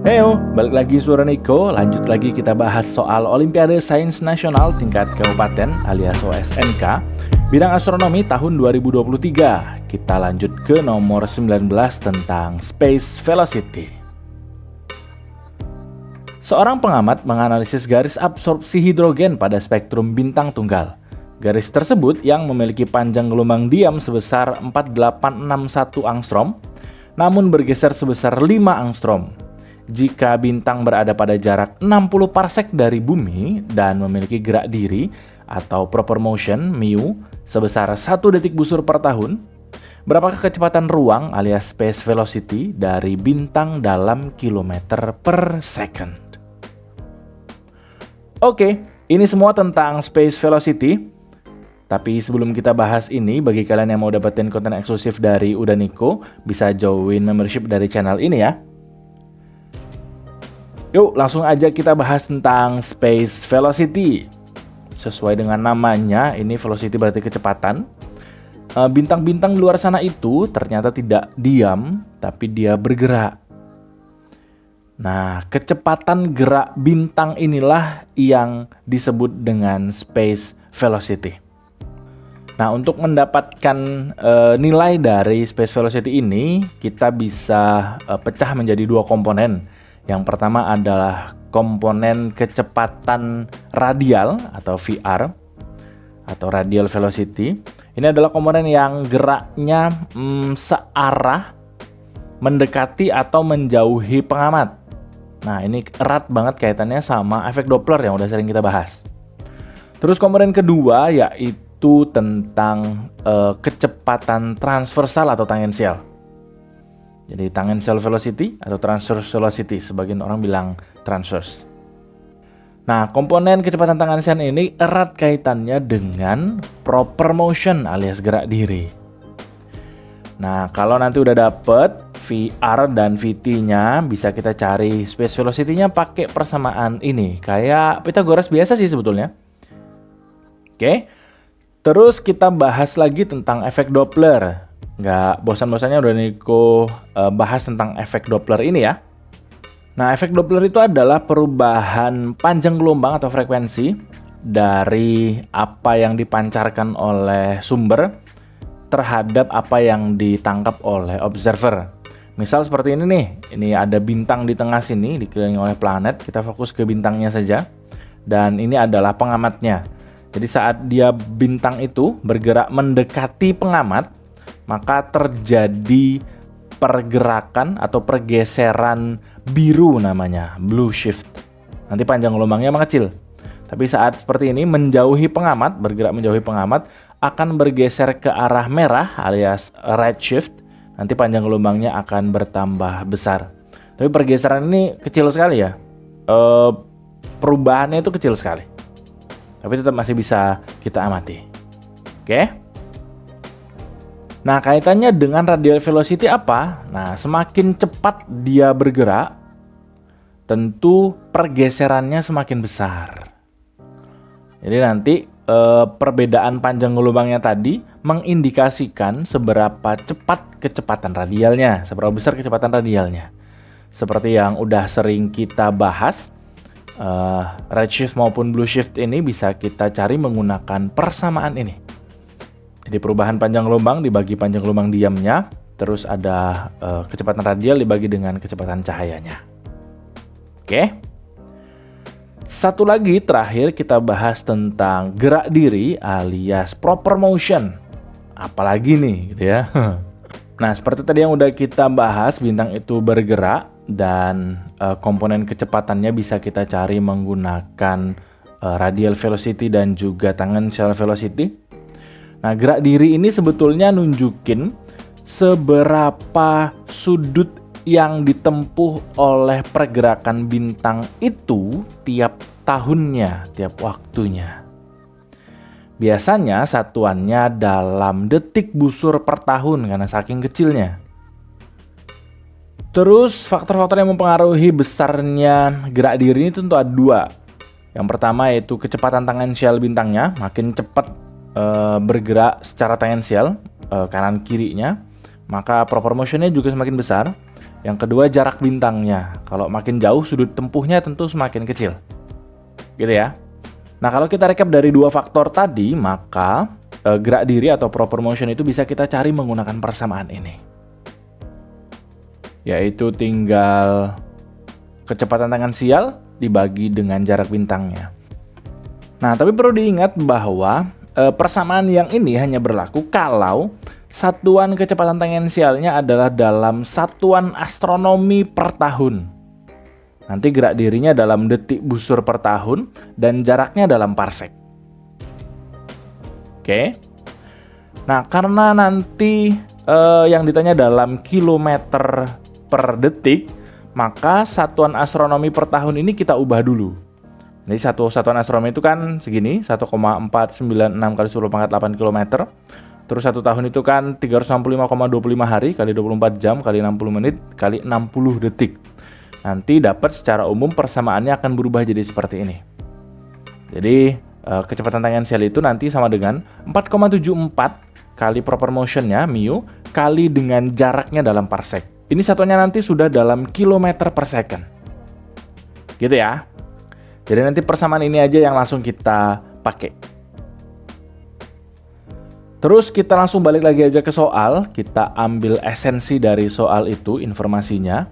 Heyo, balik lagi suara Niko. Lanjut lagi kita bahas soal Olimpiade Sains Nasional tingkat kabupaten alias OSNK bidang astronomi tahun 2023. Kita lanjut ke nomor 19 tentang Space Velocity. Seorang pengamat menganalisis garis absorpsi hidrogen pada spektrum bintang tunggal. Garis tersebut yang memiliki panjang gelombang diam sebesar 4861 angstrom, namun bergeser sebesar 5 angstrom. Jika bintang berada pada jarak 60 parsek dari bumi dan memiliki gerak diri atau proper motion mu sebesar 1 detik busur per tahun, berapakah kecepatan ruang alias space velocity dari bintang dalam kilometer per second? Oke, ini semua tentang space velocity. Tapi sebelum kita bahas ini, bagi kalian yang mau dapetin konten eksklusif dari Udaniko, bisa join membership dari channel ini ya. Yuk, langsung aja kita bahas tentang space velocity. Sesuai dengan namanya, ini velocity berarti kecepatan. Bintang-bintang di luar sana itu ternyata tidak diam, tapi dia bergerak. Nah, kecepatan gerak bintang inilah yang disebut dengan space velocity. Nah, untuk mendapatkan nilai dari space velocity ini, kita bisa pecah menjadi dua komponen. Yang pertama adalah komponen kecepatan radial atau VR atau radial velocity. Ini adalah komponen yang geraknya searah, mendekati atau menjauhi pengamat. Nah, ini erat banget kaitannya sama efek Doppler yang udah sering kita bahas. Terus komponen kedua yaitu tentang kecepatan transversal atau tangensial. Jadi tangential velocity atau transverse velocity, sebagian orang bilang transverse. Nah, komponen kecepatan tangensial ini erat kaitannya dengan proper motion alias gerak diri. Nah, kalau nanti udah dapet VR dan VT-nya, bisa kita cari space velocity-nya pakai persamaan ini. Kayak Pythagoras biasa sih sebetulnya. Oke, terus kita bahas lagi tentang efek Doppler. Nggak bosan-bosannya udah Niko bahas tentang efek Doppler ini ya. Nah, efek Doppler itu adalah perubahan panjang gelombang atau frekuensi dari apa yang dipancarkan oleh sumber terhadap apa yang ditangkap oleh observer. Misal seperti ini nih, ini ada bintang di tengah sini dikelilingi oleh planet, kita fokus ke bintangnya saja. Dan ini adalah pengamatnya. Jadi saat dia bintang itu bergerak mendekati pengamat, maka terjadi pergerakan atau pergeseran biru namanya, blue shift. Nanti panjang gelombangnya mengecil. Tapi saat seperti ini menjauhi pengamat, bergerak menjauhi pengamat, akan bergeser ke arah merah alias red shift. Nanti panjang gelombangnya akan bertambah besar. Tapi pergeseran ini kecil sekali ya. Perubahannya itu kecil sekali. Tapi tetap masih bisa kita amati. Oke? Nah, kaitannya dengan radial velocity apa? Nah, semakin cepat dia bergerak, tentu pergeserannya semakin besar. Jadi nanti perbedaan panjang gelombangnya tadi mengindikasikan seberapa cepat kecepatan radialnya, seberapa besar kecepatan radialnya. Seperti yang udah sering kita bahas, redshift maupun blue shift ini bisa kita cari menggunakan persamaan ini. Jadi perubahan panjang gelombang dibagi panjang gelombang diamnya, terus ada kecepatan radial dibagi dengan kecepatan cahayanya. Oke. Satu lagi terakhir kita bahas tentang gerak diri alias proper motion. Apalagi nih gitu ya. Nah, seperti tadi yang udah kita bahas, bintang itu bergerak dan komponen kecepatannya bisa kita cari menggunakan radial velocity dan juga tangential velocity. Nah, gerak diri ini sebetulnya nunjukin seberapa sudut yang ditempuh oleh pergerakan bintang itu tiap tahunnya, tiap waktunya. Biasanya satuannya dalam detik busur per tahun karena saking kecilnya. Terus faktor-faktor yang mempengaruhi besarnya gerak diri ini tentu ada dua. Yang pertama yaitu kecepatan tangensial bintangnya, makin cepat bergerak secara tangensial kanan kirinya, maka proper motionnya juga semakin besar. Yang kedua jarak bintangnya. Kalau makin jauh sudut tempuhnya tentu semakin kecil. Gitu ya. Nah, kalau kita recap dari dua faktor tadi, maka gerak diri atau proper motion itu bisa kita cari menggunakan persamaan ini. Yaitu tinggal kecepatan tangensial dibagi dengan jarak bintangnya. Nah, tapi perlu diingat bahwa persamaan yang ini hanya berlaku kalau satuan kecepatan tangensialnya adalah dalam satuan astronomi per tahun. Nanti gerak dirinya dalam detik busur per tahun dan jaraknya dalam parsek. Oke. Nah, karena nanti yang ditanya dalam kilometer per detik, maka satuan astronomi per tahun ini kita ubah dulu. Jadi satuan astronomi itu kan segini, 1,496 kali 10 pangkat 8 km. Terus 1 tahun itu kan 365,25 hari kali 24 jam kali 60 menit kali 60 detik. Nanti dapat secara umum persamaannya akan berubah jadi seperti ini. Jadi kecepatan tangensial itu nanti sama dengan 4,74 kali proper motionnya, mu, kali dengan jaraknya dalam parsek. Ini satuannya nanti sudah dalam kilometer per second. Gitu ya. Jadi nanti persamaan ini aja yang langsung kita pakai. Terus kita langsung balik lagi aja ke soal. Kita ambil esensi dari soal itu, informasinya.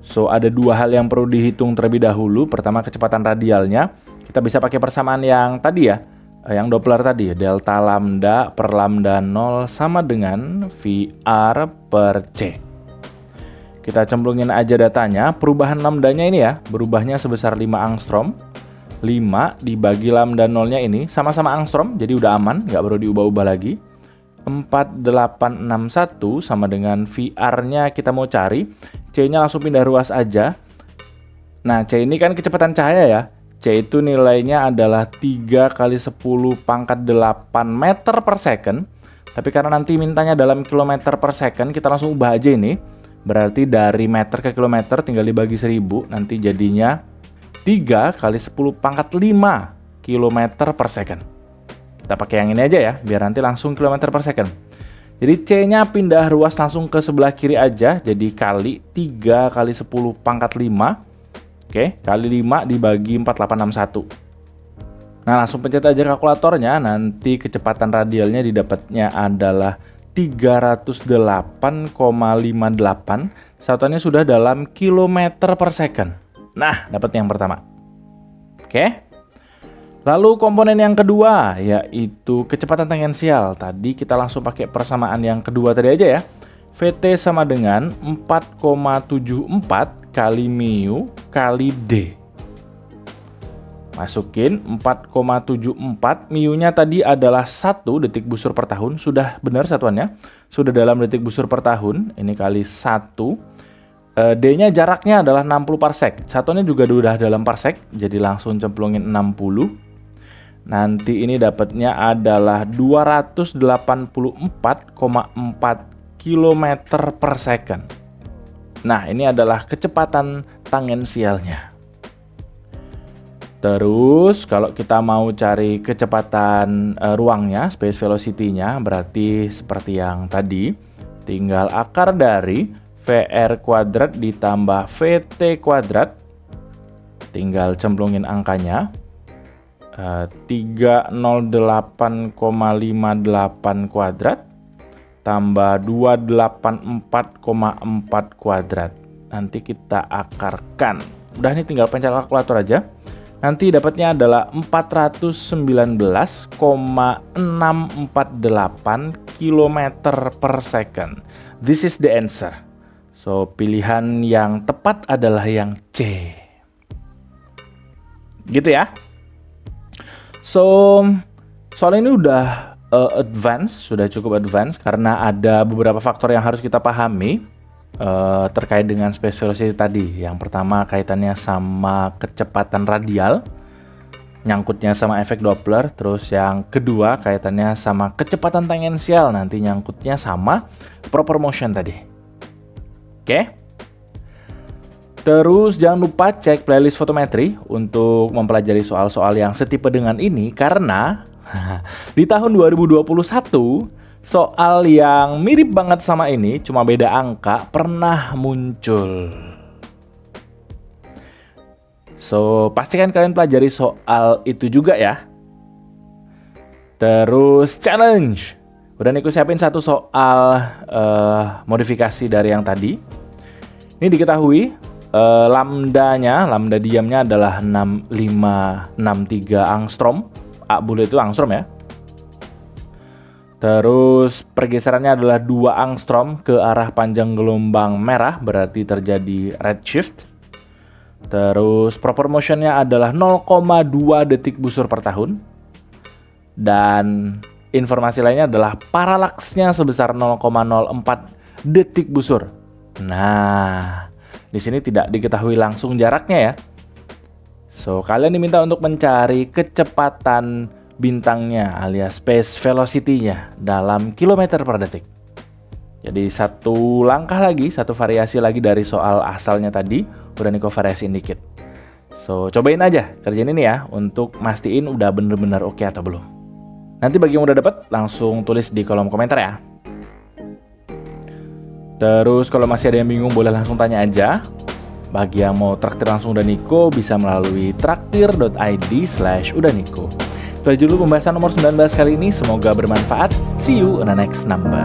So, ada dua hal yang perlu dihitung terlebih dahulu. Pertama, kecepatan radialnya. Kita bisa pakai persamaan yang tadi ya, yang Doppler tadi. Delta lambda per lambda 0 sama dengan VR per C. Kita cemplungin aja datanya. Perubahan lambdanya ini ya, berubahnya sebesar 5 angstrom. 5 dibagi lambda 0-nya ini, sama-sama angstrom, jadi udah aman, nggak perlu diubah-ubah lagi. 4861 sama dengan VR-nya kita mau cari, C-nya langsung pindah ruas aja. Nah, C ini kan kecepatan cahaya ya. C itu nilainya adalah 3 kali 10 pangkat 8 meter per second. Tapi karena nanti mintanya dalam kilometer per second, kita langsung ubah aja ini. Berarti dari meter ke kilometer tinggal dibagi 1000, nanti jadinya 3 kali 10 pangkat 5 kilometer per second. Kita pakai yang ini aja ya, biar nanti langsung kilometer per second. Jadi C-nya pindah ruas langsung ke sebelah kiri aja, jadi kali 3 kali 10 pangkat 5. Oke, kali 5 dibagi 4861. Nah, langsung pencet aja kalkulatornya, nanti kecepatan radialnya didapatnya adalah 308,58. Satuannya sudah dalam kilometer per second. Nah, dapat yang pertama. Oke. Lalu komponen yang kedua, yaitu kecepatan tangensial. Tadi kita langsung pakai persamaan yang kedua tadi aja ya. VT sama dengan 4,74 kali mu kali D. Masukin 4,74, mu-nya tadi adalah 1 detik busur per tahun. Sudah benar satuannya. Sudah dalam detik busur per tahun. Ini kali 1. D-nya jaraknya adalah 60 parsek. Satuannya juga udah dalam parsek, jadi langsung cemplungin 60. Nanti ini dapatnya adalah 284,4 km per second. Nah, ini adalah kecepatan tangensialnya. Terus, kalau kita mau cari kecepatan ruangnya, space velocity-nya, berarti seperti yang tadi. Tinggal akar dari VR kuadrat ditambah VT kuadrat. Tinggal cemplungin angkanya. 308,58 kuadrat tambah 284,4 kuadrat. Nanti kita akarkan. Udah, ini tinggal pencet kalkulator aja. Nanti dapatnya adalah 419,648 km per second. This is the answer. So, pilihan yang tepat adalah yang C. Gitu ya. So, soal ini udah sudah cukup advance karena ada beberapa faktor yang harus kita pahami terkait dengan space velocity tadi. Yang pertama kaitannya sama kecepatan radial, nyangkutnya sama efek Doppler. Terus yang kedua kaitannya sama kecepatan tangensial, nanti nyangkutnya sama proper motion tadi. Oke? Terus jangan lupa cek playlist fotometri untuk mempelajari soal-soal yang setipe dengan ini, karena di tahun 2021 soal yang mirip banget sama ini, cuma beda angka, pernah muncul. So, pastikan kalian pelajari soal itu juga ya. Terus challenge. Udah Niko siapin satu soal modifikasi dari yang tadi. Ini diketahui lambda diamnya adalah 6563 angstrom. A bule itu angstrom ya. Terus pergeserannya adalah 2 angstrom ke arah panjang gelombang merah, berarti terjadi redshift. Terus proper motionnya adalah 0,2 detik busur per tahun. Dan informasi lainnya adalah paralaksnya sebesar 0,04 detik busur. Nah, di sini tidak diketahui langsung jaraknya ya. So, kalian diminta untuk mencari kecepatan bintangnya alias space velocity-nya dalam kilometer per detik. Jadi satu langkah lagi, satu variasi lagi dari soal asalnya tadi, udah Niko variasiin dikit. So, cobain aja kerjain ini ya untuk mastiin udah bener-bener oke atau belum. Nanti bagi yang udah dapet, langsung tulis di kolom komentar ya. Terus kalau masih ada yang bingung, boleh langsung tanya aja. Bagi yang mau traktir langsung Udaniko, bisa melalui traktir.id/udaniko. Itu aja dulu pembahasan nomor 19 kali ini, semoga bermanfaat. See you on the next number.